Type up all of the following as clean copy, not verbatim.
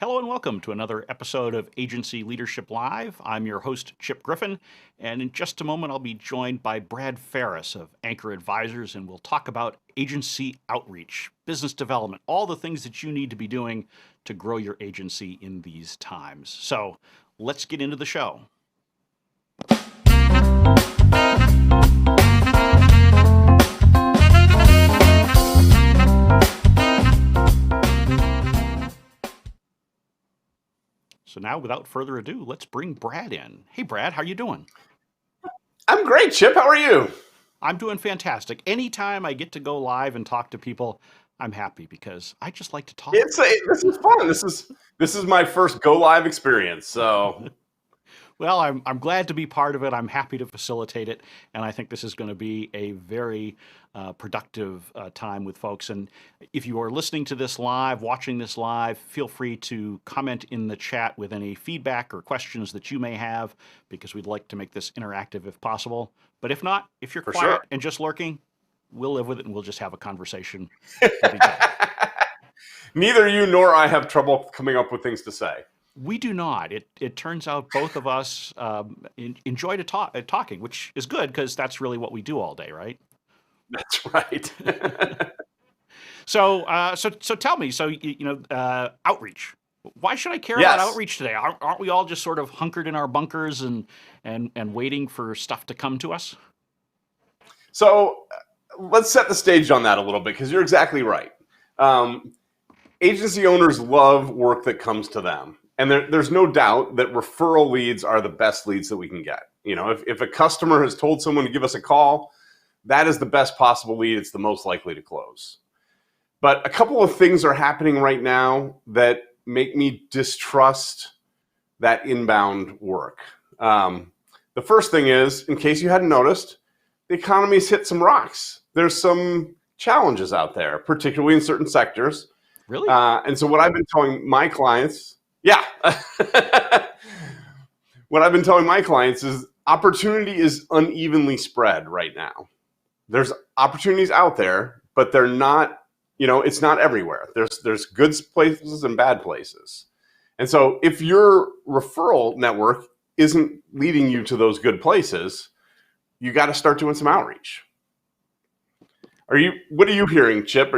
Hello and welcome to another episode of Agency Leadership Live. I'm your host, Chip Griffin, and in just a moment I'll be joined by Brad Farris of Anchor Advisors, and we'll talk about agency outreach, business development, all the things that you need to be doing to grow your agency in these times. So let's get into the show. So now, without further ado, let's bring Brad in. Hey, Brad, how are you doing? I'm great, Chip. How are you? I'm doing fantastic. Anytime I get to go live and talk to people, I'm happy because I just like to talk. This is fun. This is my first go live experience. So, well, I'm glad to be part of it. I'm happy to facilitate it, and I think this is going to be a very productive time with folks. And if you are listening to this live, watching this live, feel free to comment in the chat with any feedback or questions that you may have, because we'd like to make this interactive if possible. But if not, if you're quiet and just lurking, we'll live with it and we'll just have a conversation with each other. Neither you nor I have trouble coming up with things to say. We do not. It turns out both of us enjoy talking, which is good because that's really what we do all day, right? That's right. So tell me. So outreach. Why should I care about outreach today? Aren't we all just sort of hunkered in our bunkers and waiting for stuff to come to us? So let's set the stage on that a little bit, because you're exactly right. Agency owners love work that comes to them. And there's no doubt that referral leads are the best leads that we can get. You know, if a customer has told someone to give us a call, that is the best possible lead. It's the most likely to close. But a couple of things are happening right now that make me distrust that inbound work. The first thing is, in case you hadn't noticed, the economy's hit some rocks. There's some challenges out there, particularly in certain sectors. Really? And so what I've been telling my clients, what I've been telling my clients is opportunity is unevenly spread right now. There's opportunities out there, but they're not, it's not everywhere. There's good places and bad places. And so if your referral network isn't leading you to those good places, you got to start doing some outreach. What are you hearing, Chip?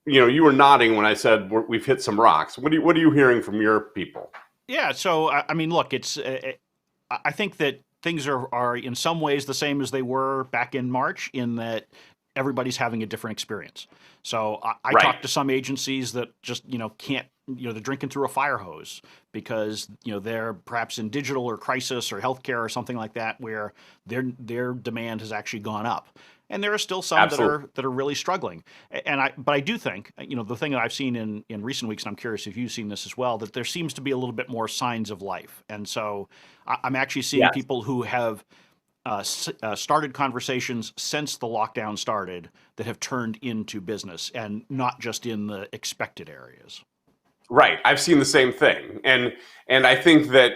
You were nodding when I said we've hit some rocks. What are you hearing from your people? Yeah. So, I mean, look, I think that things are in some ways the same as they were back in March, in that everybody's having a different experience. So I talk to some agencies that just, can't, they're drinking through a fire hose because, they're perhaps in digital or crisis or healthcare or something like that, where their demand has actually gone up. And there are still some that are really struggling. But I do think, the thing that I've seen in recent weeks, and I'm curious if you've seen this as well, that there seems to be a little bit more signs of life. And so I'm actually seeing people who have started conversations since the lockdown started that have turned into business, and not just in the expected areas. Right. I've seen the same thing. And I think that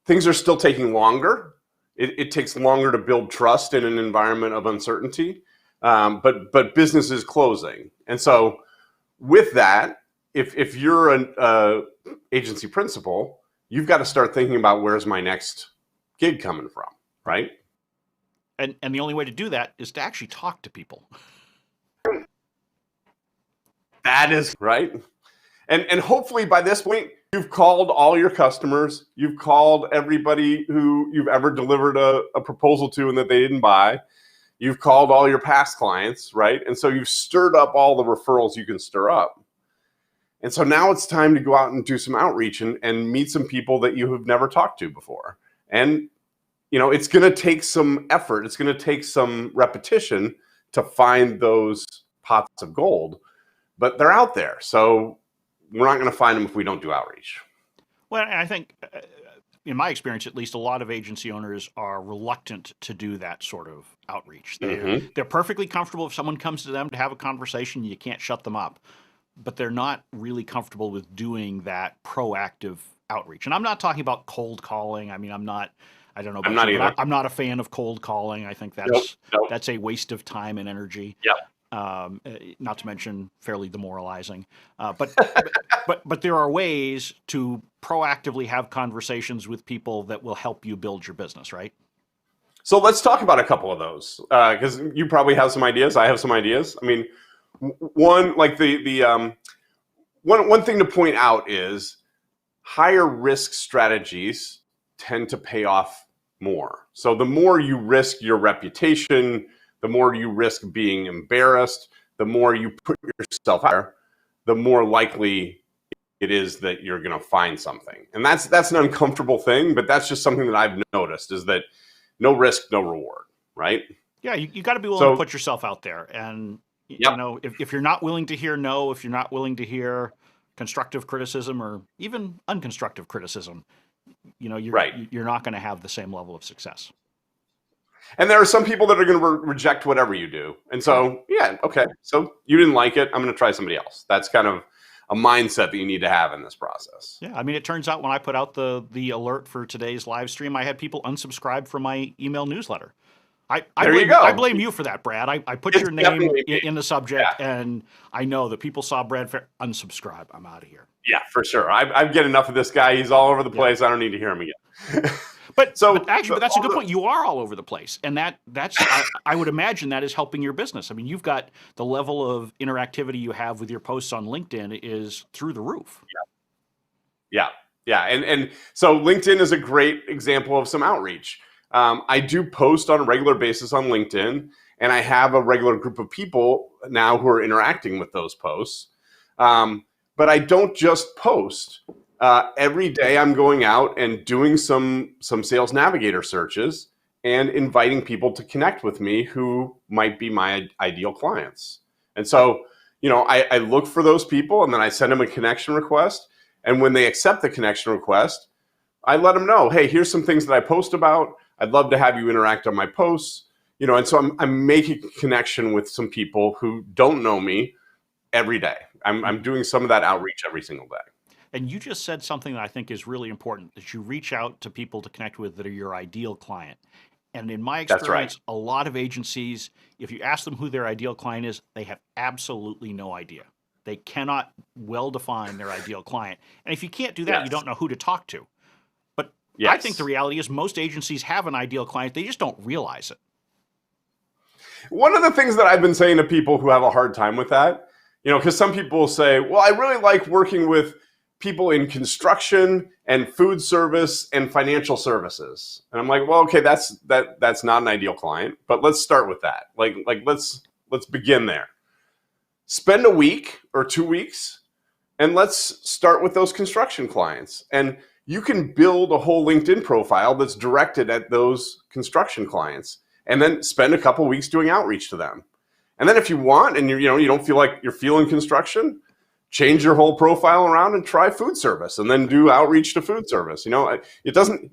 things are still taking longer. It takes longer to build trust in an environment of uncertainty, but business is closing. And so with that, if you're an agency principal, you've got to start thinking about, where's my next gig coming from, right? And the only way to do that is to actually talk to people. That is right. And hopefully by this point, you've called all your customers. You've called everybody who you've ever delivered a proposal to and that they didn't buy. You've called all your past clients, right? And so you've stirred up all the referrals you can stir up. And so now it's time to go out and do some outreach and meet some people that you have never talked to before. And, it's going to take some effort. It's going to take some repetition to find those pots of gold, but they're out there. So we're not going to find them if we don't do outreach. Well, I think, in my experience, at least, a lot of agency owners are reluctant to do that sort of outreach. They're perfectly comfortable if someone comes to them to have a conversation. You can't shut them up. But they're not really comfortable with doing that proactive outreach. And I'm not talking about cold calling. I mean, I don't know. I'm not a fan of cold calling. I think that's a waste of time and energy. Yeah. not to mention fairly demoralizing. But but there are ways to proactively have conversations with people that will help you build your business, right? So let's talk about a couple of those, because you probably have some ideas. I have some ideas. I mean, one like one thing to point out is higher risk strategies tend to pay off more. So the more you risk your reputation, the more you risk being embarrassed, the more you put yourself out there, the more likely it is that you're going to find something. And that's an uncomfortable thing, but that's just something that I've noticed, is that no risk, no reward, right? Yeah, you got to be willing to put yourself out there. And, you know, if you're not willing to hear no, if you're not willing to hear constructive criticism or even unconstructive criticism, you know, you're not going to have the same level of success. And there are some people that are going to reject whatever you do. And so, yeah, okay. So you didn't like it. I'm going to try somebody else. That's kind of a mindset that you need to have in this process. Yeah. I mean, it turns out when I put out the alert for today's live stream, I had people unsubscribe from my email newsletter. I blame you for that, Brad. I put your name in the subject, and I know that people saw Brad unsubscribe. I'm out of here. Yeah, for sure. I get enough of this guy. He's all over the place. I don't need to hear him again. But that's a good point. You are all over the place, and that's I would imagine that is helping your business. I mean, you've got the level of interactivity you have with your posts on LinkedIn is through the roof. Yeah. And so LinkedIn is a great example of some outreach. I do post on a regular basis on LinkedIn, and I have a regular group of people now who are interacting with those posts. But I don't just post. Every day I'm going out and doing some Sales Navigator searches and inviting people to connect with me who might be my ideal clients. And so, you know, I look for those people, and then I send them a connection request. And when they accept the connection request, I let them know, hey, here's some things that I post about. I'd love to have you interact on my posts. You know, and so I'm making a connection with some people who don't know me every day. I'm doing some of that outreach every single day. And you just said something that I think is really important, that you reach out to people to connect with that are your ideal client. And in my experience, a lot of agencies, if you ask them who their ideal client is, they have absolutely no idea. They cannot well define their ideal client. And if you can't do that, you don't know who to talk to. But I think the reality is most agencies have an ideal client. They just don't realize it. One of the things that I've been saying to people who have a hard time with that, you know, because some people will say, well, I really like working with people in construction and food service and financial services. And I'm like, well, okay, that's not an ideal client, but let's start with that. Like let's begin there. Spend a week or 2 weeks and let's start with those construction clients. And you can build a whole LinkedIn profile that's directed at those construction clients, and then spend a couple weeks doing outreach to them. And then if you want, and you don't feel like you're feeling construction, change your whole profile around and try food service, and then do outreach to food service. You know, it doesn't,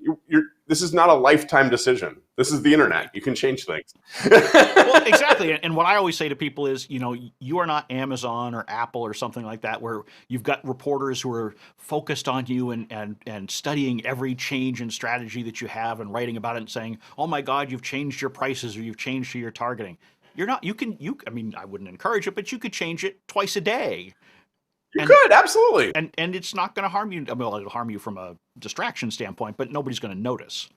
this is not a lifetime decision. This is the internet. You can change things. Well, exactly. And what I always say to people is, you know, you are not Amazon or Apple or something like that, where you've got reporters who are focused on you and studying every change in strategy that you have and writing about it and saying, oh my God, you've changed your prices or you've changed your targeting. You're not, I mean, I wouldn't encourage it, but you could change it twice a day. You could, absolutely. And it's not going to harm you. Well, it'll harm you from a distraction standpoint, but nobody's going to notice.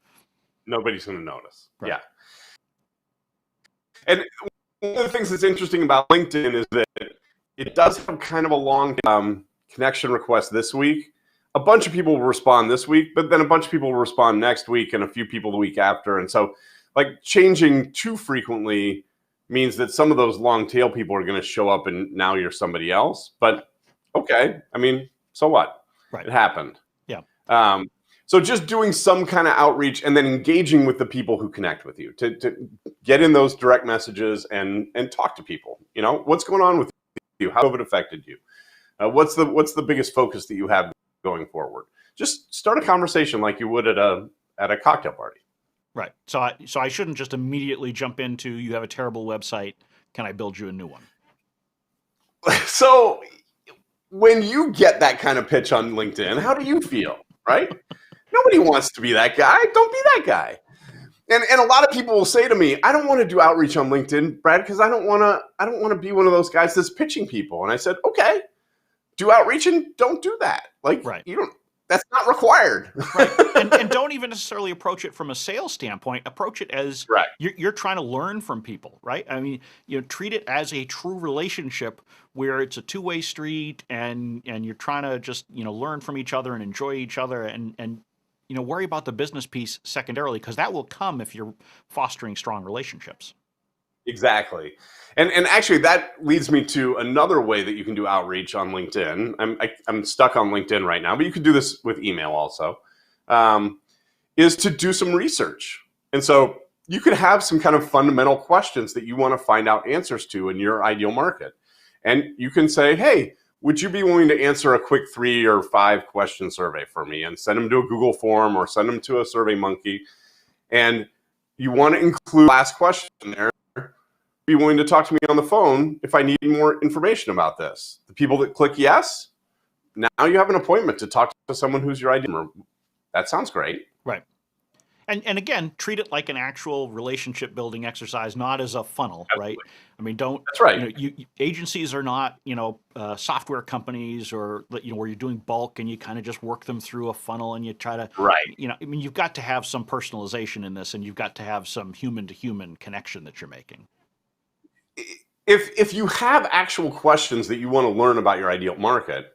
Nobody's going to notice. Right. Yeah. And one of the things that's interesting about LinkedIn is that it does have kind of a long connection request this week. A bunch of people will respond this week, but then a bunch of people will respond next week and a few people the week after. And so, like, changing too frequently means that some of those long tail people are going to show up and now you're somebody else. But okay, I mean, so what? Right. It happened. Yeah. So just doing some kind of outreach and then engaging with the people who connect with you to get in those direct messages and talk to people. You know, what's going on with you? How have it affected you? What's the biggest focus that you have going forward? Just start a conversation like you would at a cocktail party. Right. So I shouldn't just immediately jump into, you have a terrible website, can I build you a new one? So when you get that kind of pitch on LinkedIn, how do you feel, right? Nobody wants to be that guy. Don't be that guy. And a lot of people will say to me, I don't want to do outreach on LinkedIn, Brad, because I don't want to be one of those guys that's pitching people. And I said, okay, do outreach and don't do that. Like, Right. you don't, that's not required. Right. And don't even necessarily approach it from a sales standpoint. Approach it as Right. you're trying to learn from people, right? I mean, treat it as a true relationship where it's a two-way street, and you're trying to just, learn from each other and enjoy each other, and worry about the business piece secondarily, because that will come if you're fostering strong relationships. Exactly. And actually that leads me to another way that you can do outreach on LinkedIn. I'm stuck on LinkedIn right now, but you could do this with email also, is to do some research. And so you could have some kind of fundamental questions that you want to find out answers to in your ideal market. And you can say, hey, would you be willing to answer a quick 3 or 5 question survey for me, and send them to a Google form or send them to a SurveyMonkey. And you want to include the last question there. Be willing to talk to me on the phone if I need more information about this. The people that click yes, now you have an appointment to talk to someone who's your ideal. That sounds great. Right. And again, treat it like an actual relationship building exercise, not as a funnel. Absolutely. Right? I mean, don't. That's right. Agencies are not, software companies, or where you're doing bulk and you kind of just work them through a funnel and you try to. Right. I mean, you've got to have some personalization in this, and you've got to have some human to human connection that you're making. If you have actual questions that you want to learn about your ideal market,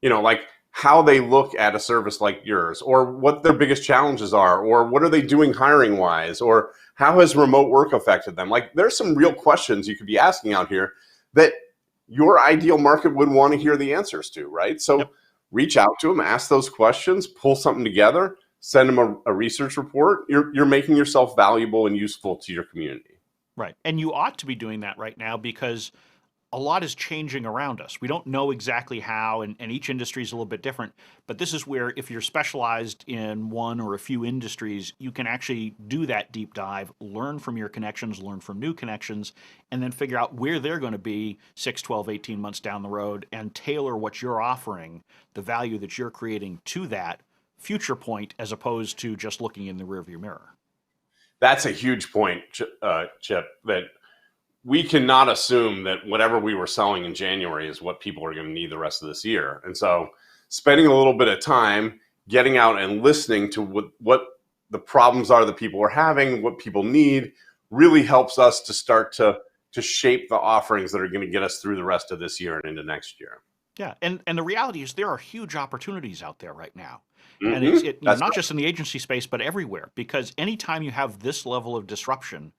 like how they look at a service like yours, or what their biggest challenges are, or what are they doing hiring wise, or how has remote work affected them? Like, there's some real questions you could be asking out here that your ideal market would want to hear the answers to, right? So Yep. Reach out to them, ask those questions, pull something together, send them a research report. You're making yourself valuable and useful to your community. Right. And you ought to be doing that right now, because a lot is changing around us. We don't know exactly how, and each industry is a little bit different. But this is where, if you're specialized in one or a few industries, you can actually do that deep dive, learn from your connections, learn from new connections, and then figure out where they're going to be 6, 12, 18 months down the road, and tailor what you're offering, the value that you're creating to that future point, as opposed to just looking in the rearview mirror. That's a huge point, Chip, that we cannot assume that whatever we were selling in January is what people are going to need the rest of this year. And so spending a little bit of time getting out and listening to what the problems are that people are having, what people need, really helps us to start to shape the offerings that are going to get us through the rest of this year and into next year. Yeah, and the reality is there are huge opportunities out there right now. Mm-hmm. And it's not just in the agency space, but everywhere, because anytime you have this level of disruption,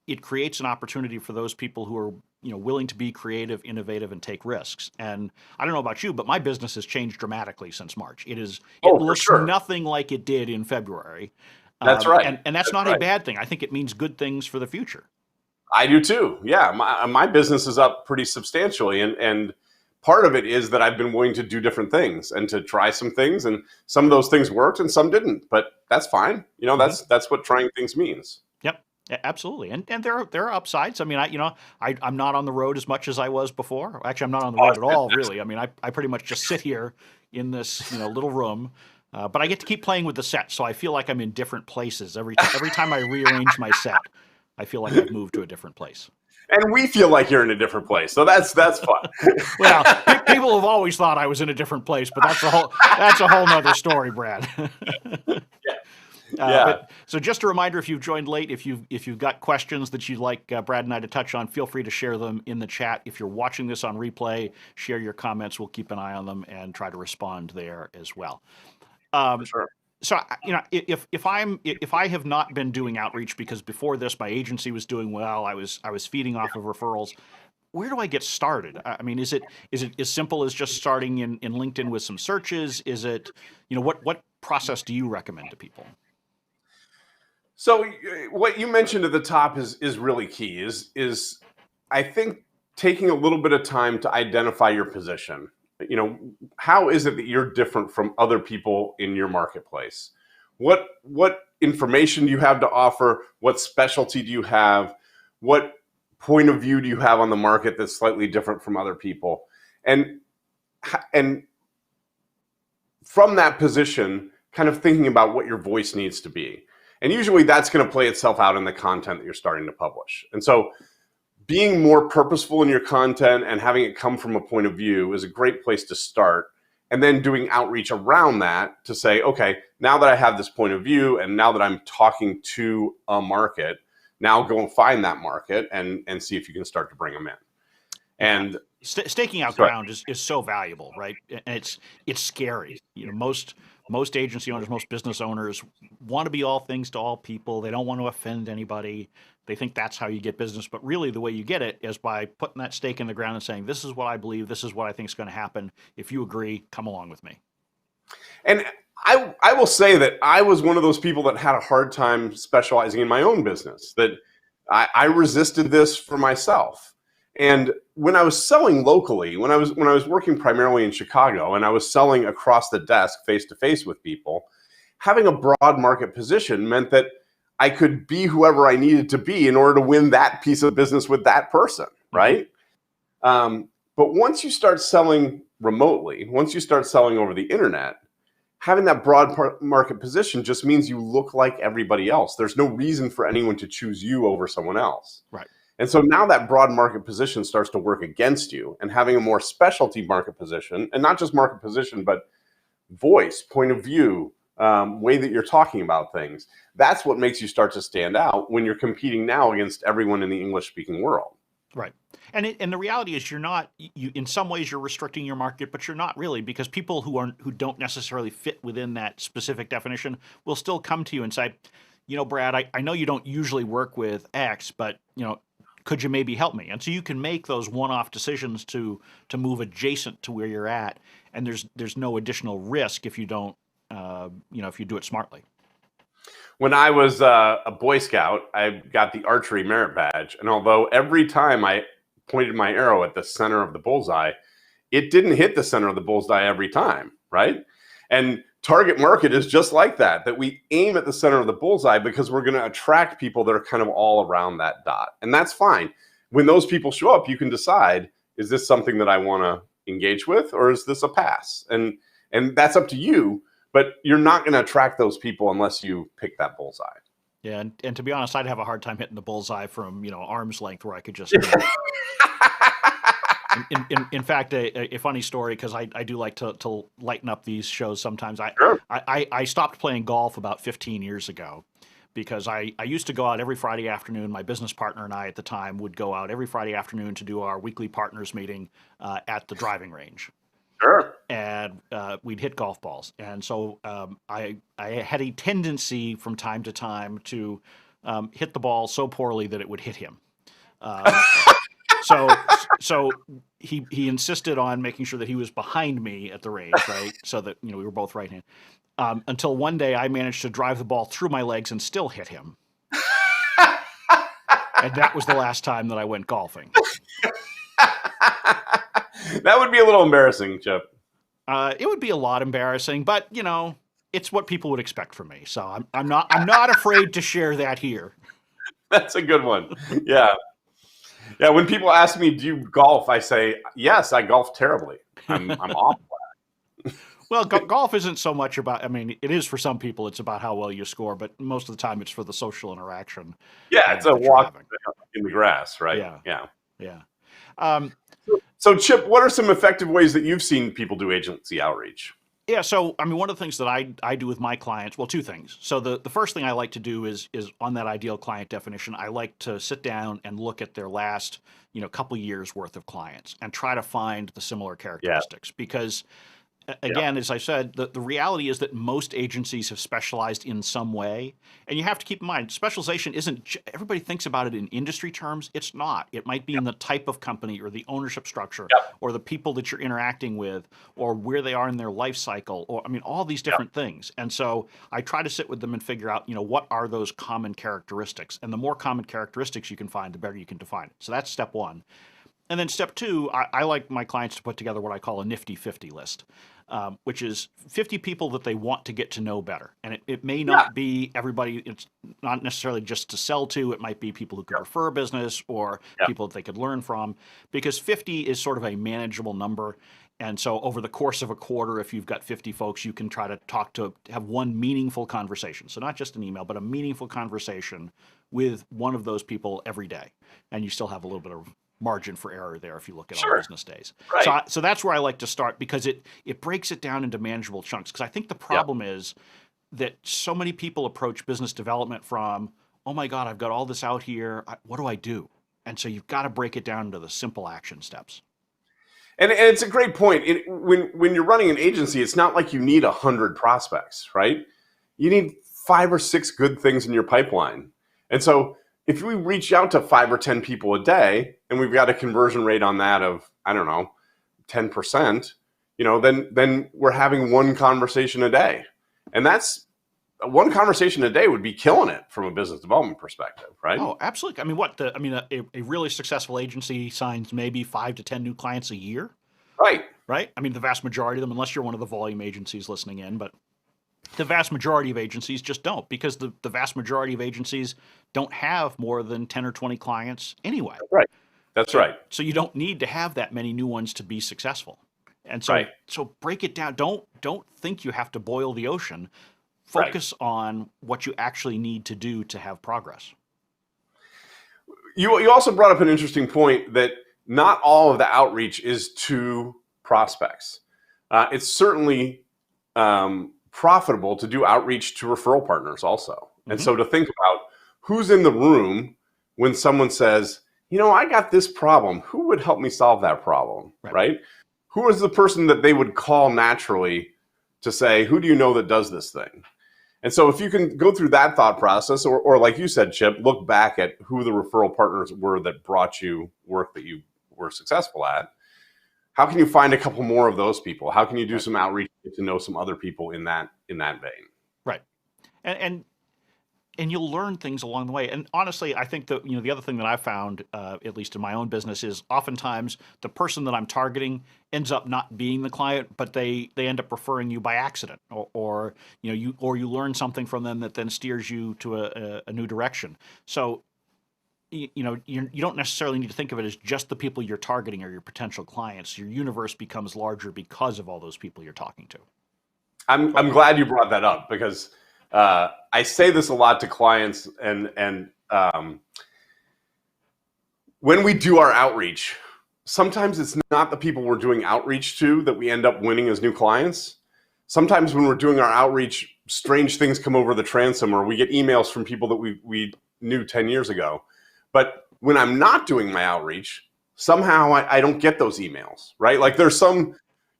it creates an opportunity for those people who are, willing to be creative, innovative, and take risks. And I don't know about you, but my business has changed dramatically since March. It looks nothing like it did in February. That's right. And that's not a bad thing. I think it means good things for the future. I do too. Yeah, my business is up pretty substantially, and part of it is that I've been willing to do different things and to try some things, and some of those things worked and some didn't. But that's fine. That's what trying things means. Yep. Absolutely, and there are upsides. I mean, I'm not on the road as much as I was before. Actually, I'm not on the road at all, really. I mean, I pretty much just sit here in this little room, but I get to keep playing with the set, so I feel like I'm in different places every time I rearrange my set. I feel like I've moved to a different place. And we feel like you're in a different place, so that's fun. Well, people have always thought I was in a different place, but that's a whole nother story, Brad. Yeah. So just a reminder, if you've joined late, if you've got questions that you'd like Brad and I to touch on, feel free to share them in the chat. If you're watching this on replay, share your comments. We'll keep an eye on them and try to respond there as well. For sure. So if I have not been doing outreach because before this my agency was doing well, I was feeding off of referrals, where do I get started? I mean, is it as simple as just starting in LinkedIn with some searches? Is it, what process do you recommend to people? So what you mentioned at the top is really key. Is I think taking a little bit of time to identify your position. How is it that you're different from other people in your marketplace? What information do you have to offer? What specialty do you have? What point of view do you have on the market that's slightly different from other people? And from that position, kind of thinking about what your voice needs to be. And usually that's going to play itself out in the content that you're starting to publish. And so being more purposeful in your content and having it come from a point of view is a great place to start. And then doing outreach around that to say, okay, now that I have this point of view and now that I'm talking to a market, now go and find that market and see if you can start to bring them in. And staking out ground is so valuable, right? And it's scary. You know, most agency owners, most business owners want to be all things to all people. They don't want to offend anybody. They think that's how you get business. But really the way you get it is by putting that stake in the ground and saying, this is what I believe. This is what I think is going to happen. If you agree, come along with me. And I will say that I was one of those people that had a hard time specializing in my own business, that I resisted this for myself. And when I was selling locally, when I was working primarily in Chicago and I was selling across the desk face to face with people, having a broad market position meant that I could be whoever I needed to be in order to win that piece of business with that person, right? But once you start selling remotely, once you start selling over the internet, having that broad market position just means you look like everybody else. There's no reason for anyone to choose you over someone else. Right. And so now that broad market position starts to work against you, and having a more specialty market position, and not just market position, but voice, point of view, way that you're talking about things, that's what makes you start to stand out when you're competing now against everyone in the English speaking world. Right. And the reality is you in some ways you're restricting your market, but you're not really, because people who don't necessarily fit within that specific definition will still come to you and say, you know, Brad, I know you don't usually work with X, but you know, could you maybe help me? And so you can make those one-off decisions to move adjacent to where you're at, and there's no additional risk if you don't, if you do it smartly. When I was a Boy Scout, I got the archery merit badge, and although every time I pointed my arrow at the center of the bullseye, it didn't hit the center of the bullseye every time, right? And target market is just like that we aim at the center of the bullseye because we're going to attract people that are kind of all around that dot. And that's fine. When those people show up, you can decide, is this something that I want to engage with, or is this a pass? And that's up to you, but you're not going to attract those people unless you pick that bullseye. Yeah, and to be honest, I'd have a hard time hitting the bullseye from arm's length where I could just. In fact, a funny story, because I do like to lighten up these shows sometimes. I stopped playing golf about 15 years ago because I used to go out every Friday afternoon. My business partner and I at the time would go out every Friday afternoon to do our weekly partners meeting at the driving range. Sure. And we'd hit golf balls. And so I had a tendency from time to time to hit the ball so poorly that it would hit him. So he insisted on making sure that he was behind me at the range, right? So that we were both right-handed. Until one day I managed to drive the ball through my legs and still hit him. And that was the last time that I went golfing. That would be a little embarrassing, Chip. It would be a lot embarrassing, but it's what people would expect from me. So I'm not afraid to share that here. That's a good one. Yeah. Yeah, when people ask me, do you golf? I say, yes, I golf terribly. I'm awful at it. Well, golf isn't so much about, it is for some people, it's about how well you score, but most of the time it's for the social interaction. Yeah, it's a walk in the grass, right? Yeah. So Chip, what are some effective ways that you've seen people do agency outreach? Yeah, so one of the things that I do with my clients, well, two things. So the first thing I like to do is on that ideal client definition, I like to sit down and look at their last, couple years worth of clients and try to find the similar characteristics. Because again, as I said, the reality is that most agencies have specialized in some way. And you have to keep in mind, specialization isn't, everybody thinks about it in industry terms. It's not. It might be in the type of company or the ownership structure or the people that you're interacting with or where they are in their life cycle or, all these different things. And so I try to sit with them and figure out, what are those common characteristics? And the more common characteristics you can find, the better you can define it. So that's step one. And then step two, I like my clients to put together what I call a nifty 50 list. Which is 50 people that they want to get to know better. And it may not be everybody, it's not necessarily just to sell to, it might be people who could refer business or people that they could learn from, because 50 is sort of a manageable number. And so over the course of a quarter, if you've got 50 folks, you can try to have one meaningful conversation. So not just an email, but a meaningful conversation with one of those people every day. And you still have a little bit of margin for error there if you look at all business days. Right. So that's where I like to start, because it breaks it down into manageable chunks. Because I think the problem is that so many people approach business development from, oh my God, I've got all this out here. What do I do? And so you've got to break it down into the simple action steps. And it's a great point. When you're running an agency, it's not like you need 100 prospects, right? You need 5 or 6 good things in your pipeline. And so if we reach out to 5 or 10 people a day, and we've got a conversion rate on that of, I don't know, 10%, then we're having one conversation a day. And that's one conversation a day would be killing it from a business development perspective, right? Oh, absolutely. A really successful agency signs maybe 5 to 10 new clients a year. Right. Right? I mean, the vast majority of them, unless you're one of the volume agencies listening in, but the vast majority of agencies just don't, because the vast majority of agencies don't have more than 10 or 20 clients anyway. Right. That's right. So you don't need to have that many new ones to be successful. And so break it down. Don't think you have to boil the ocean. Focus on what you actually need to do to have progress. You also brought up an interesting point that not all of the outreach is to prospects. It's certainly profitable to do outreach to referral partners also. Mm-hmm. And so to think about who's in the room when someone says, I got this problem, who would help me solve that problem, right? Who is the person that they would call naturally to say, who do you know that does this thing? And so if you can go through that thought process, or like you said, Chip, look back at who the referral partners were that brought you work that you were successful at, how can you find a couple more of those people? How can you do some outreach to know some other people in that vein? Right. And you'll learn things along the way. And honestly, I think that the other thing that I found, at least in my own business, is oftentimes the person that I'm targeting ends up not being the client, but they end up referring you by accident, or you learn something from them that then steers you to a new direction. So you don't necessarily need to think of it as just the people you're targeting or your potential clients. Your universe becomes larger because of all those people you're talking to. I'm glad you brought that up, because I say this a lot to clients, and when we do our outreach, sometimes it's not the people we're doing outreach to that we end up winning as new clients. Sometimes when we're doing our outreach, strange things come over the transom, or we get emails from people that we knew 10 years ago. But when I'm not doing my outreach, somehow I don't get those emails, right? Like there's some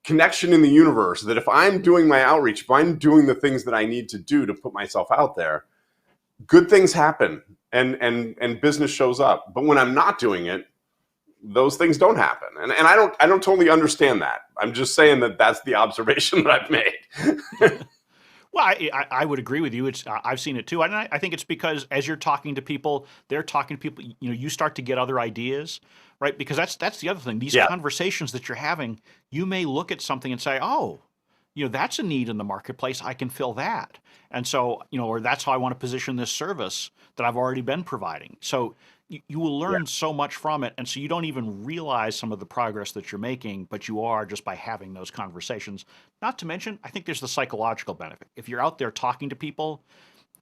connection in the universe that if I'm doing my outreach, if I'm doing the things that I need to do to put myself out there, good things happen and business shows up. But when I'm not doing it, those things don't happen. And I don't totally understand that. I'm just saying that that's the observation that I've made. Well, I would agree with you. I've seen it too. And I think it's because as you're talking to people, they're talking to people, you start to get other ideas, right? Because that's the other thing. These conversations that you're having, you may look at something and say, oh, that's a need in the marketplace. I can fill that. And so, or that's how I want to position this service that I've already been providing. So you will learn so much from it. And so you don't even realize some of the progress that you're making, but you are just by having those conversations. Not to mention, I think there's the psychological benefit. If you're out there talking to people,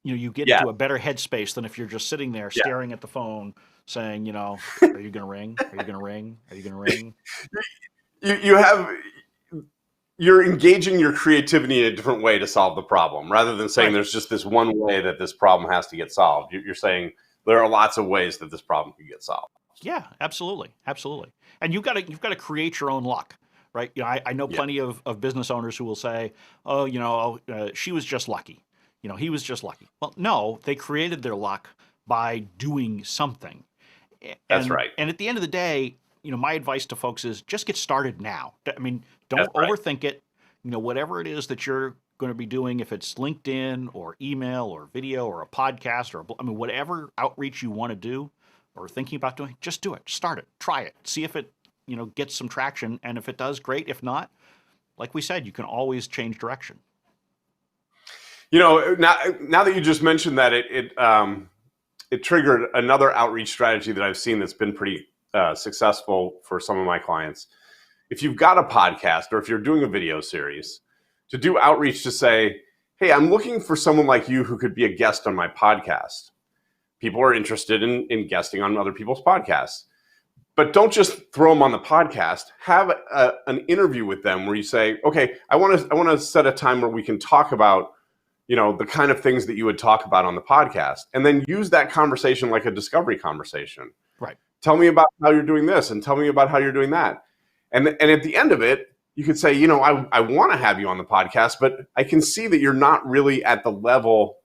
you get into a better headspace than if you're just sitting there staring at the phone saying, are you going to ring? Are you going to ring? Are you going to ring? You're engaging your creativity in a different way to solve the problem, rather than saying there's just this one way that this problem has to get solved. You're saying there are lots of ways that this problem can get solved. Yeah, absolutely. And you've got to create your own luck, right? I know plenty of business owners who will say, oh, she was just lucky. He was just lucky. Well, no, they created their luck by doing something. That's right. And at the end of the day, my advice to folks is just get started now. I mean, don't overthink it. Whatever it is that you're going to be doing, if it's LinkedIn or email or video or a podcast or whatever outreach you want to do or thinking about doing, just do it. Start it. Try it. See if it gets some traction. And if it does, great. If not, like we said, you can always change direction. Now that you just mentioned that, it triggered another outreach strategy that I've seen that's been pretty successful for some of my clients. if you've got a podcast or if you're doing a video series, to do outreach to say, hey, I'm looking for someone like you who could be a guest on my podcast. People are interested in guesting on other people's podcasts. But don't just throw them on the podcast. Have an interview with them where you say, okay, I want to set a time where we can talk about, the kind of things that you would talk about on the podcast, and then use that conversation like a discovery conversation. Right. Tell me about how you're doing this, and tell me about how you're doing that. And at the end of it, you could say, I want to have you on the podcast, but I can see that you're not really at the level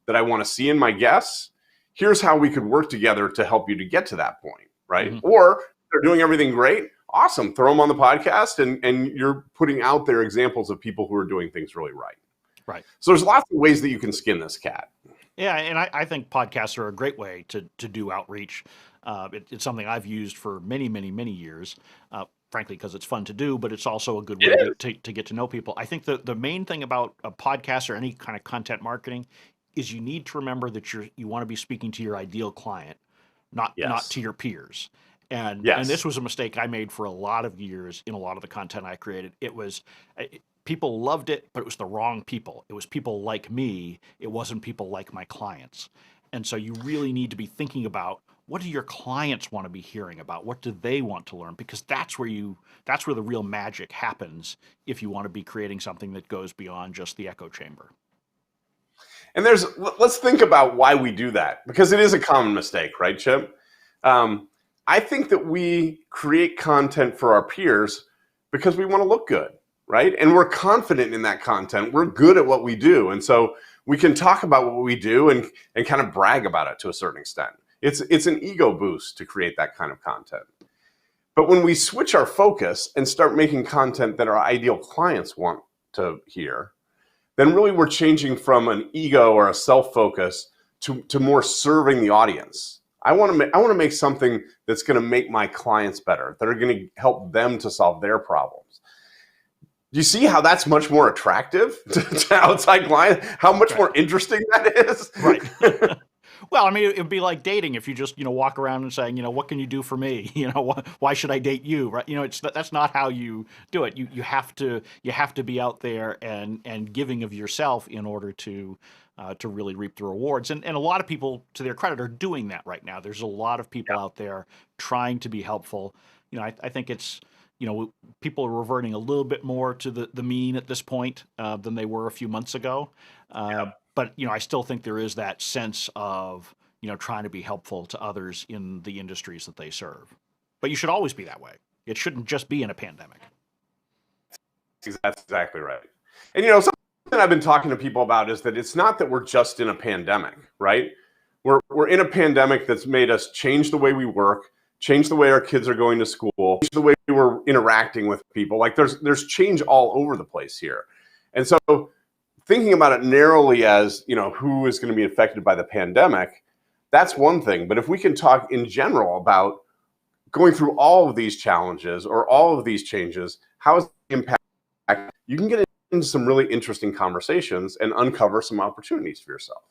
that I want to see in my guests. Here's how we could work together to help you to get to that point, right? Mm-hmm. Or they're doing everything great. Awesome. Throw them on the podcast, and you're putting out there examples of people who are doing things really right. Right. So there's lots of ways that you can skin this cat. Yeah, and I think podcasts are a great way to do outreach. It's something I've used for many, many, many years, frankly, because it's fun to do, but it's also a good way to get to know people. I think the main thing about a podcast or any kind of content marketing is you need to remember that you want to be speaking to your ideal client, not to your peers. And this was a mistake I made for a lot of years in a lot of the content I created. People loved it, but it was the wrong people. It was people like me. It wasn't people like my clients. And so you really need to be thinking about, what do your clients want to be hearing about? What do they want to learn? Because that's where the real magic happens if you want to be creating something that goes beyond just the echo chamber. And let's think about why we do that, because it is a common mistake, right, Chip? I think that we create content for our peers because we want to look good, right? And we're confident in that content. We're good at what we do. And so we can talk about what we do and kind of brag about it to a certain extent. It's an ego boost to create that kind of content. But when we switch our focus and start making content that our ideal clients want to hear, then really we're changing from an ego or a self-focus to more serving the audience. I want to make something that's going to make my clients better, that are going to help them to solve their problems. Do you see how that's much more attractive to outside clients? How much more interesting that is? Right. Well, I mean, it'd be like dating if you just, walk around and saying, what can you do for me? Why should I date you? Right? That's not how you do it. You have to be out there and giving of yourself in order to really reap the rewards. And a lot of people, to their credit, are doing that right now. There's a lot of people out there trying to be helpful. I think it's, people are reverting a little bit more to the mean at this point than they were a few months ago. But, I still think there is that sense of, trying to be helpful to others in the industries that they serve. But you should always be that way. It shouldn't just be in a pandemic. That's exactly right. And, something I've been talking to people about is that it's not that we're just in a pandemic, right? We're in a pandemic that's made us change the way we work, change the way our kids are going to school, change the way we're interacting with people. Like there's change all over the place here. And so thinking about it narrowly as, who is going to be affected by the pandemic, that's one thing. But if we can talk in general about going through all of these challenges or all of these changes, how is the impact? You can get into some really interesting conversations and uncover some opportunities for yourself.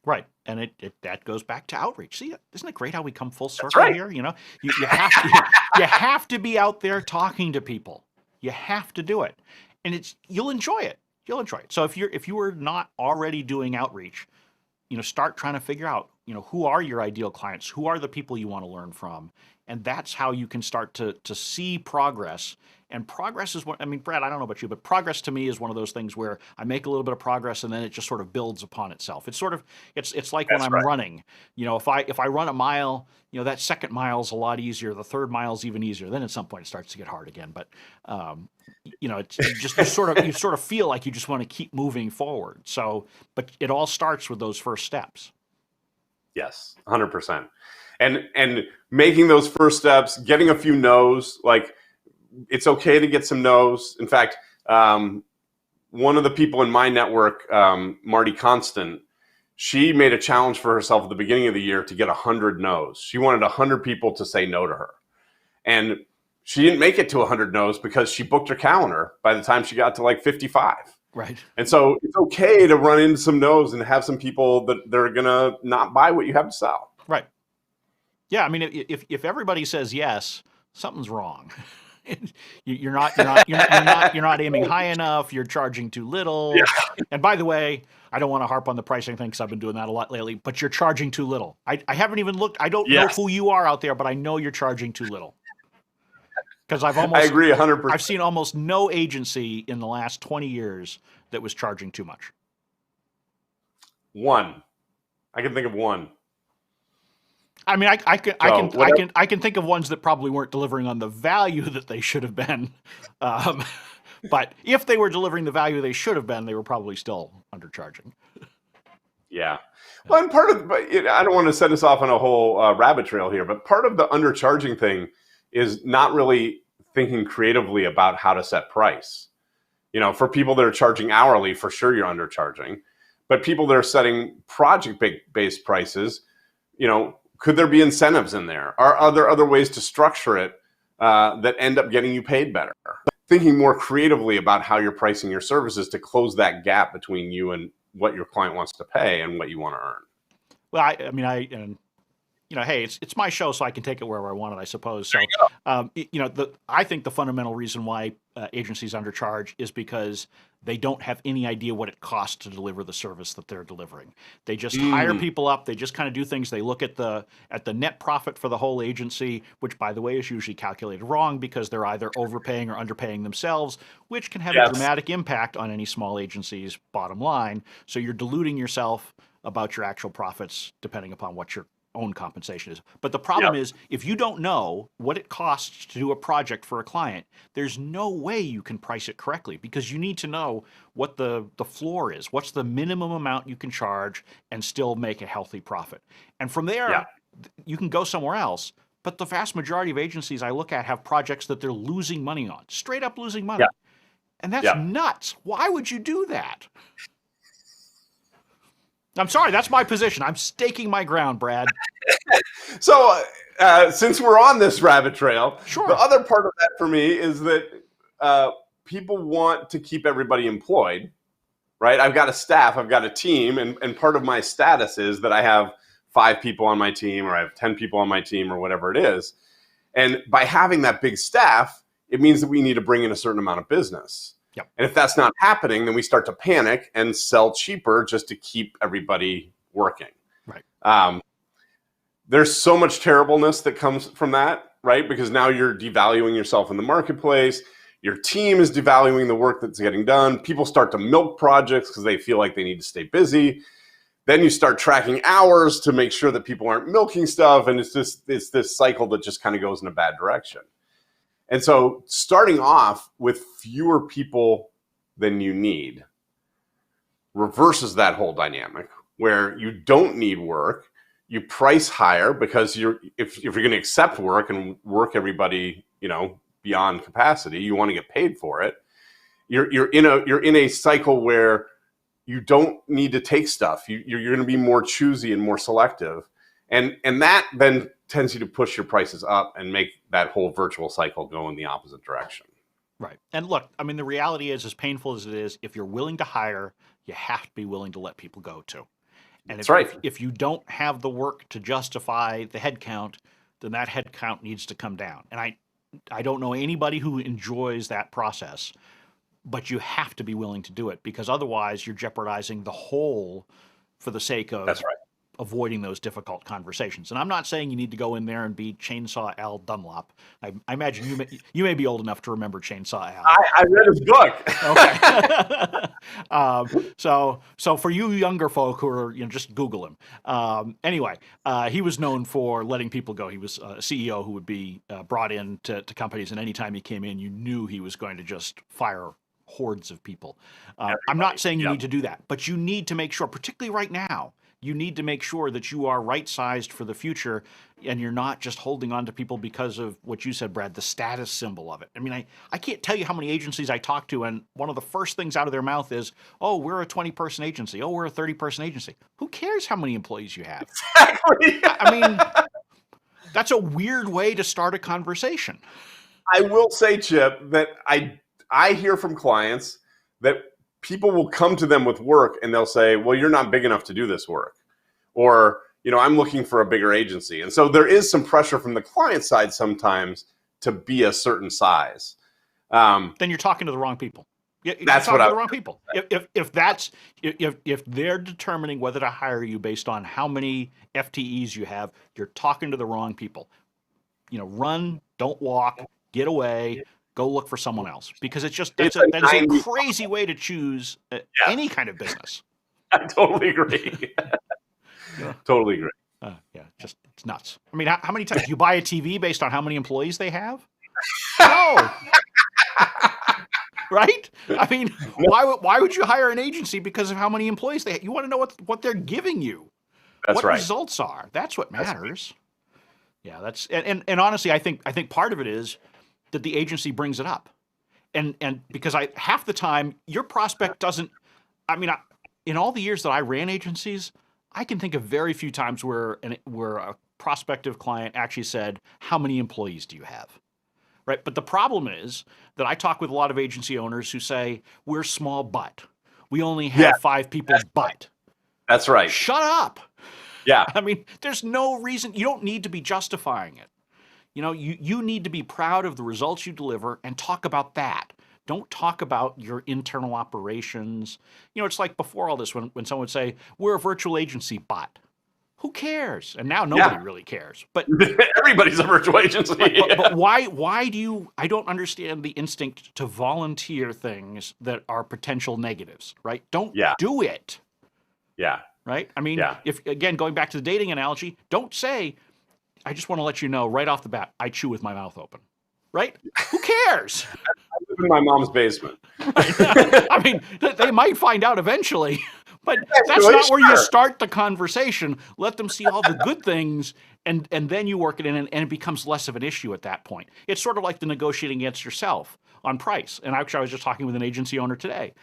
Right. And that goes back to outreach. See, isn't it great how we come full circle right. here? You have to be out there talking to people. You have to do it. And you'll enjoy it. You'll enjoy it. So if you are not already doing outreach, start trying to figure out, who are your ideal clients? Who are the people you want to learn from? And that's how you can start to see progress. And progress is Brad, I don't know about you, but progress to me is one of those things where I make a little bit of progress and then it just sort of builds upon itself. It's sort of, it's like when I'm running, if I run a mile, that second mile's a lot easier. The third mile's even easier. Then at some point it starts to get hard again. But, it's just, you sort of feel like you just want to keep moving forward. So, but it all starts with those first steps. Yes, 100%. And making those first steps, getting a few no's, like it's okay to get some no's. In fact, one of the people in my network, Marty Constant, she made a challenge for herself at the beginning of the year to get 100 no's. She wanted 100 people to say no to her. And she didn't make it to 100 no's because she booked her calendar by the time she got to like 55. Right. And so it's okay to run into some no's and have some people that they're going to not buy what you have to sell. Right. Yeah. I mean, if everybody says yes, something's wrong. You're not aiming high enough. You're charging too little. Yeah. And by the way, I don't want to harp on the pricing thing because I've been doing that a lot lately. But you're charging too little. I haven't even looked. I don't know who you are out there, but I know you're charging too little. Because I agree 100%. I've seen almost no agency in the last 20 years that was charging too much. One, I can think of one. I mean, I can think of ones that probably weren't delivering on the value that they should have been. But if they were delivering the value they should have been, they were probably still undercharging. Yeah. Well, and I don't want to set us off on a whole rabbit trail here, but part of the undercharging thing is not really thinking creatively about how to set price. For people that are charging hourly, for sure you're undercharging. But people that are setting project-based prices, could there be incentives in there? Are there other ways to structure it that end up getting you paid better? Thinking more creatively about how you're pricing your services to close that gap between you and what your client wants to pay and what you want to earn. Well, hey, it's my show, so I can take it wherever I want it, I suppose. So, I think the fundamental reason why agencies undercharge is because they don't have any idea what it costs to deliver the service that they're delivering. They just hire people up. They just kind of do things. They look at the net profit for the whole agency, which, by the way, is usually calculated wrong because they're either overpaying or underpaying themselves, which can have a dramatic impact on any small agency's bottom line. So you're diluting yourself about your actual profits depending upon what your own compensation is. But the problem is, if you don't know what it costs to do a project for a client, there's no way you can price it correctly because you need to know what the floor is. What's the minimum amount you can charge and still make a healthy profit? And from there, you can go somewhere else. But the vast majority of agencies I look at have projects that they're losing money on, straight up losing money. And that's nuts. Why would you do that? I'm sorry, that's my position. I'm staking my ground, Brad. So, since we're on this rabbit trail, the other part of that for me is that people want to keep everybody employed, right? I've got a staff, I've got a team, and part of my status is that I have 5 people on my team or I have 10 people on my team or whatever it is. And by having that big staff, it means that we need to bring in a certain amount of business. Yep. And if that's not happening, then we start to panic and sell cheaper just to keep everybody working. Right. There's so much terribleness that comes from that, right? Because now you're devaluing yourself in the marketplace. Your team is devaluing the work that's getting done. People start to milk projects because they feel like they need to stay busy. Then you start tracking hours to make sure that people aren't milking stuff. And it's this cycle that just kind of goes in a bad direction. And so starting off with fewer people than you need reverses that whole dynamic where you don't need work. You price higher because if you're going to accept work and work everybody, beyond capacity, you want to get paid for it. You're in a cycle where you don't need to take stuff. You're going to be more choosy and more selective. And that then tends you to push your prices up and make that whole virtual cycle go in the opposite direction. Right. And look, I mean, the reality is, as painful as it is, if you're willing to hire, you have to be willing to let people go too. And That's right. If you don't have the work to justify the headcount, then that headcount needs to come down. And I don't know anybody who enjoys that process, but you have to be willing to do it because otherwise you're jeopardizing the whole for the sake of avoiding those difficult conversations. And I'm not saying you need to go in there and be Chainsaw Al Dunlop. I imagine you may be old enough to remember Chainsaw Al. I read his book. Okay. So for you younger folk who are, just Google him. Anyway, he was known for letting people go. He was a CEO who would be brought in to companies, and anytime he came in, you knew he was going to just fire hordes of people. I'm not saying you need to do that, but you need to make sure, particularly right now, you need to make sure that you are right-sized for the future and you're not just holding on to people because of what you said, Brad, the status symbol of it. I mean, I can't tell you how many agencies I talk to, and one of the first things out of their mouth is, oh, we're a 20-person agency. Oh, we're a 30-person agency. Who cares how many employees you have? Exactly. I mean, that's a weird way to start a conversation. I will say, Chip, that I hear from clients that people will come to them with work and they'll say, well, you're not big enough to do this work. Or, I'm looking for a bigger agency. And so there is some pressure from the client side sometimes to be a certain size. Then you're talking to the wrong people. That's what the wrong people. If they're determining whether to hire you based on how many FTEs you have, you're talking to the wrong people. Run, don't walk, get away, go look for someone else, because that is a crazy way to choose any kind of business. I totally agree. Totally agree. It's nuts. I mean, how many times do you buy a TV based on how many employees they have? No. Right? I mean, why would you hire an agency because of how many employees they have? You want to know what they're giving you. That's what right. results are. That's what matters. Yeah, that's and honestly, I think part of it is that the agency brings it up. And because half the time your prospect doesn't. I mean, in all the years that I ran agencies, I can think of very few times where a prospective client actually said, "How many employees do you have?" Right? But the problem is that I talk with a lot of agency owners who say, "We're small, but we only have 5 people, but." That's right. Shut up. Yeah. I mean, there's no reason. You don't need to be justifying it. You need to be proud of the results you deliver and talk about that. Don't talk about your internal operations. It's like before all this, when someone would say, "We're a virtual agency, but." Who cares? And now nobody really cares. But everybody's a virtual agency. But why do you? I don't understand the instinct to volunteer things that are potential negatives, right? Don't do it. Yeah. Right? I mean, if again, going back to the dating analogy, don't say, "I just want to let you know right off the bat, I chew with my mouth open." Right? Who cares? I live in my mom's basement. I mean, they might find out eventually. But that's not where you start the conversation. Let them see all the good things, and then you work it in, and it becomes less of an issue at that point. It's sort of like the negotiating against yourself on price. And actually, I was just talking with an agency owner today,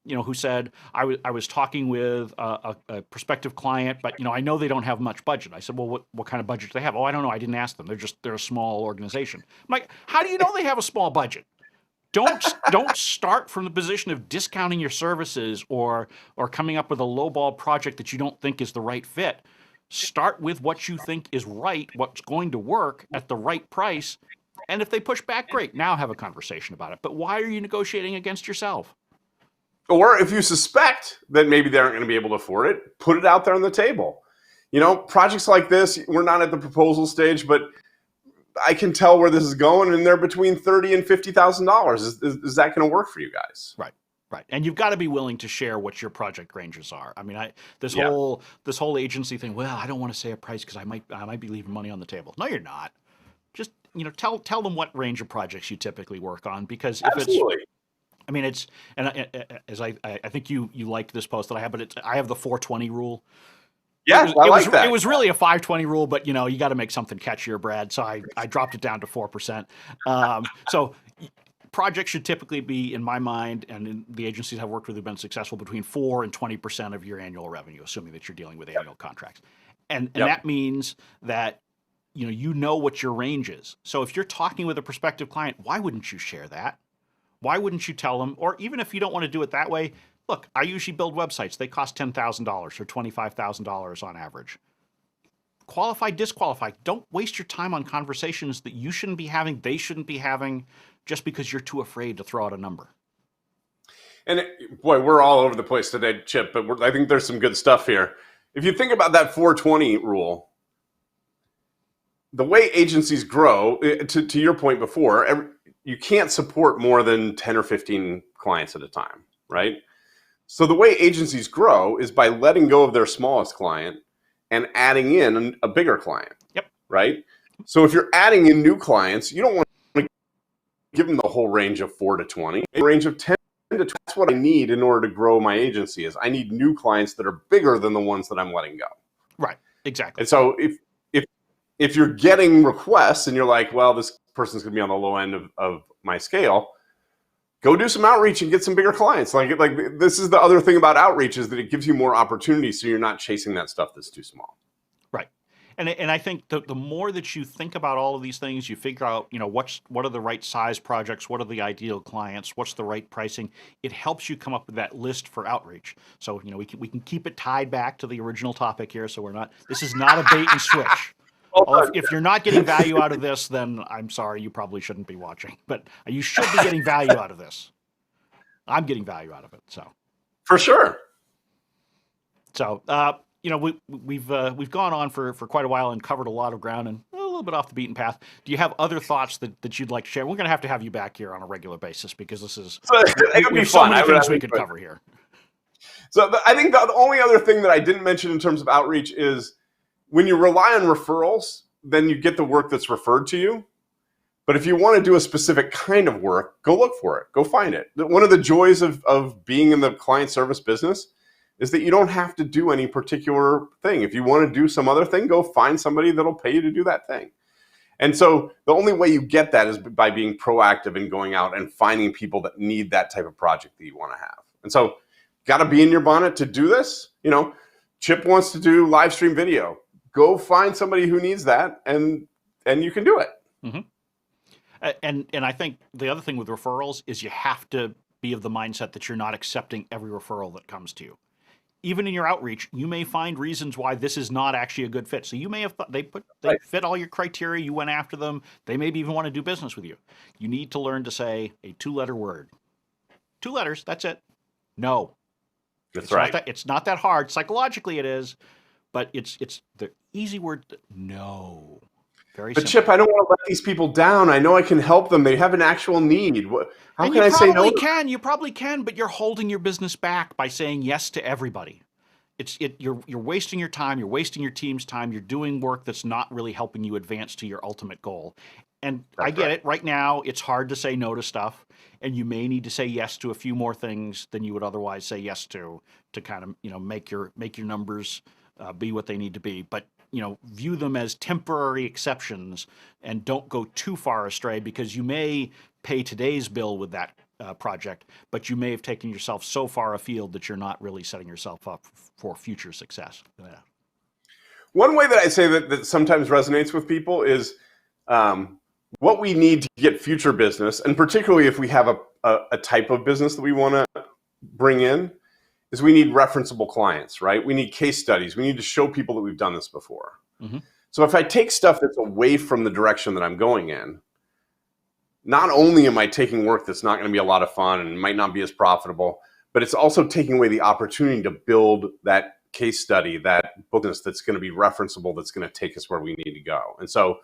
who said, I was talking with a prospective client, but, I know they don't have much budget. I said, well, what kind of budget do they have? Oh, I don't know. I didn't ask them. They're a small organization. I'm like, how do you know they have a small budget? Don't start from the position of discounting your services or coming up with a lowball project that you don't think is the right fit. Start with what you think is right, what's going to work at the right price. And if they push back, great. Now have a conversation about it. But why are you negotiating against yourself? Or if you suspect that maybe they aren't going to be able to afford it, put it out there on the table. Projects like this, we're not at the proposal stage, but I can tell where this is going, and they're between $30,000 and $50,000. Is that going to work for you guys? Right. And you've got to be willing to share what your project ranges are. I mean, this whole agency thing. Well, I don't want to say a price because I might be leaving money on the table. No, you're not. Just tell them what range of projects you typically work on, because if Absolutely. as I think you liked this post that I have, but I have the 420 rule. Yeah, I like that. It was really a 520 rule, but you got to make something catchier, Brad. So I dropped it down to 4%. So projects should typically be, in my mind, and in the agencies I've worked with have been successful, between 4 and 20% of your annual revenue, assuming that you're dealing with annual contracts. And that means that you know what your range is. So if you're talking with a prospective client, why wouldn't you share that? Why wouldn't you tell them? Or even if you don't want to do it that way, look, I usually build websites. They cost $10,000 or $25,000 on average. Qualify, disqualify. Don't waste your time on conversations that you shouldn't be having, they shouldn't be having, just because you're too afraid to throw out a number. And boy, we're all over the place today, Chip, but I think there's some good stuff here. If you think about that 420 rule, the way agencies grow, to your point before, you can't support more than 10 or 15 clients at a time, right? So the way agencies grow is by letting go of their smallest client and adding in a bigger client. Yep. Right? So if you're adding in new clients, you don't want to give them the whole range of 4 to 20. A range of 10 to 20. That's what I need in order to grow my agency. Is I need new clients that are bigger than the ones that I'm letting go. Right. Exactly. And so if you're getting requests and you're like, well, this person's going to be on the low end of my scale, go do some outreach and get some bigger clients. Like this is the other thing about outreach, is that it gives you more opportunities, so you're not chasing that stuff that's too small. Right. And I think the more that you think about all of these things, you figure out, what are the right size projects, what are the ideal clients, what's the right pricing. It helps you come up with that list for outreach. So, we can keep it tied back to the original topic here. So this is not a bait and switch. Well Well, done, if you're not getting value out of this, then I'm sorry, you probably shouldn't be watching. But you should be getting value out of this. I'm getting value out of it. So for sure. So, we've gone on for quite a while and covered a lot of ground and a little bit off the beaten path. Do you have other thoughts that you'd like to share? We're going to have you back here on a regular basis because this is It would we be have so fun. many things we could cover here. So I think the only other thing that I didn't mention in terms of outreach is when you rely on referrals, then you get the work that's referred to you. But if you want to do a specific kind of work, go look for it. Go find it. One of the joys of being in the client service business is that you don't have to do any particular thing. If you want to do some other thing, go find somebody that'll pay you to do that thing. And so the only way you get that is by being proactive and going out and finding people that need that type of project that you want to have. And so got to be in your bonnet to do this. Chip wants to do live stream video. Go find somebody who needs that, and you can do it. Mm-hmm. And I think the other thing with referrals is you have to be of the mindset that you're not accepting every referral that comes to you. Even in your outreach, you may find reasons why this is not actually a good fit. So you may have thought they fit all your criteria. You went after them. They maybe even want to do business with you. You need to learn to say a 2-letter word. 2 letters. That's it. No. That's right. It's not that hard. Psychologically, it is, but it's the easy word. No. Very simple. Chip, I don't want to let these people down. I know I can help them. They have an actual need. How can I say no? You probably can, but you're holding your business back by saying yes to everybody. You're wasting your time. You're wasting your team's time. You're doing work that's not really helping you advance to your ultimate goal. And I get it. Right now, it's hard to say no to stuff, and you may need to say yes to a few more things than you would otherwise say yes to kind of make your numbers be what they need to be. But view them as temporary exceptions and don't go too far astray, because you may pay today's bill with that project, but you may have taken yourself so far afield that you're not really setting yourself up for future success. Yeah. One way that I say that sometimes resonates with people is what we need to get future business, and particularly if we have a type of business that we want to bring in, is we need referenceable clients, right? We need case studies. We need to show people that we've done this before. Mm-hmm. So if I take stuff that's away from the direction that I'm going in, not only am I taking work that's not going to be a lot of fun and might not be as profitable, but it's also taking away the opportunity to build that case study, that business that's going to be referenceable, that's going to take us where we need to go. And so,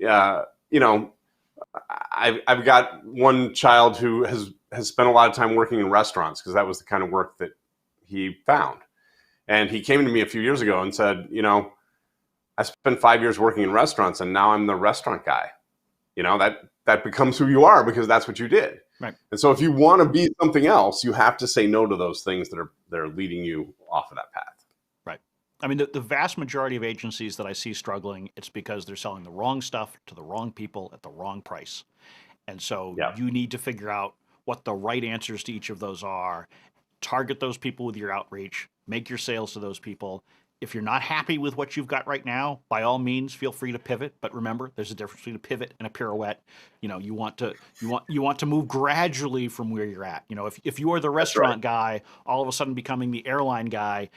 I've got one child who has spent a lot of time working in restaurants because that was the kind of work that he found. And he came to me a few years ago and said, I spent 5 years working in restaurants and now I'm the restaurant guy. That becomes who you are because that's what you did. Right. And so if you want to be something else, you have to say no to those things that are leading you off of that path. Right. I mean, the vast majority of agencies that I see struggling, it's because they're selling the wrong stuff to the wrong people at the wrong price. And so you need to figure out what the right answers to each of those are. Target those people with your outreach, make your sales to those people. If you're not happy with what you've got right now, by all means, feel free to pivot. But remember, there's a difference between a pivot and a pirouette. You want to move gradually from where you're at. If you are the restaurant guy, all of a sudden becoming the airline guy,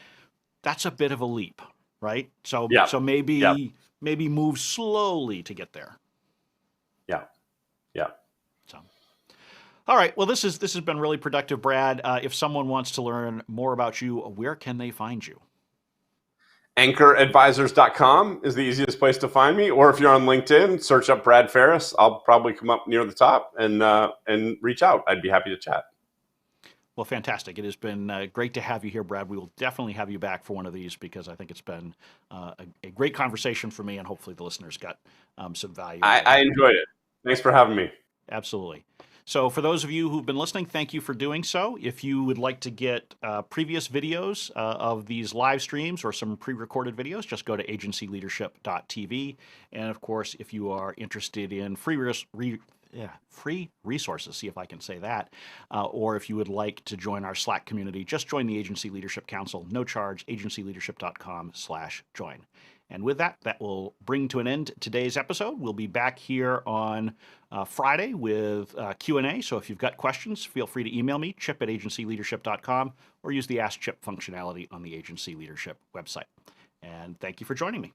that's a bit of a leap, right? So maybe move slowly to get there. Yeah. So. All right. Well, this has been really productive, Brad. If someone wants to learn more about you, where can they find you? Anchoradvisors.com is the easiest place to find me. Or if you're on LinkedIn, search up Brad Farris. I'll probably come up near the top and reach out. I'd be happy to chat. Well, fantastic. It has been great to have you here, Brad. We will definitely have you back for one of these because I think it's been a great conversation for me, and hopefully the listeners got some value. I enjoyed it. Thanks for having me. Absolutely. So for those of you who've been listening, thank you for doing so. If you would like to get previous videos of these live streams or some pre-recorded videos, just go to agencyleadership.tv. And of course, if you are interested in free resources, see if I can say that, or if you would like to join our Slack community, just join the Agency Leadership Council, no charge, agencyleadership.com/join. And with that, that will bring to an end today's episode. We'll be back here on Friday with Q&A. So if you've got questions, feel free to email me, chip@agencyleadership.com, or use the Ask Chip functionality on the Agency Leadership website. And thank you for joining me.